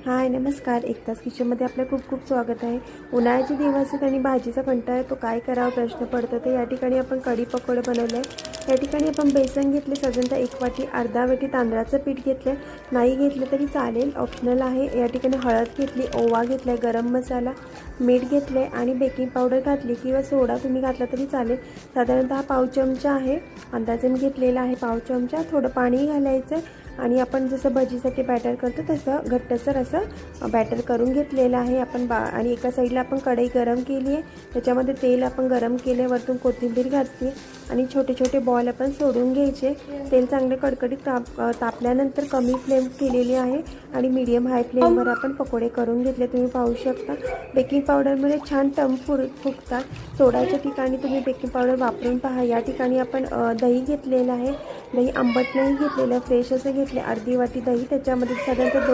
हाय नमस्कार, एकतास किचनमध्ये आपलं खूप खूप स्वागत आहे। उन्हाळ्याचे दिवस आहेत आणि भाजीचा कंटाळा आहे, तो काय करावा प्रश्न पडतो। तर या ठिकाणी आपण कढी पकोडे बनवले आहे। या ठिकाणी आपण बेसन घेतले, साधारणतः 1 वाटी, अर्धा वाटी तांदळाचं पीठ घेतले, नाही घेतलं तरी चालेल, ऑप्शनल आहे। या ठिकाणी हळद घेतली, ओवा घेतलाय, गरम मसाला, मीठ घेतले आणि बेकिंग पावडर घातली किंवा सोडा तुम्ही घातला तरी चालेल। साधारणतः पाव चमचा आहे, अंदाजे मी घेतलेला आहे पाव चमचा। थोडं पाणी घालायचं आणि आपण जसं भजीसाठी बॅटर करतो तसं घट्टसर असं बॅटर करून घेतलेलं आहे आपण। आणि एका साईडला आपण कढई गरम केली आहे, त्याच्यामध्ये तेल आपण गरम केले, वरतून कोथिंबीर घातली आणि छोटे छोटे बॉल आपण सोडून घ्यायचे। तेल चांगले कडकडीत तापल्यानंतर कमी फ्लेम केलेली आहे आणि मीडियम हाय फ्लेमवर आपण पकोडे करून घेतले। तुम्ही पाहू शकता बेकिंग पावडरमध्ये छान टम फुगतात। सोडाच्या ठिकाणी तुम्ही बेकिंग पावडर वापरून पहा। या ठिकाणी आपण दही घेतलेलं आहे, दही आंबट नाही घेतलेलं, फ्रेश असं घेतले, अर्धी वाटी दही, त्याच्यामध्ये साधारणतः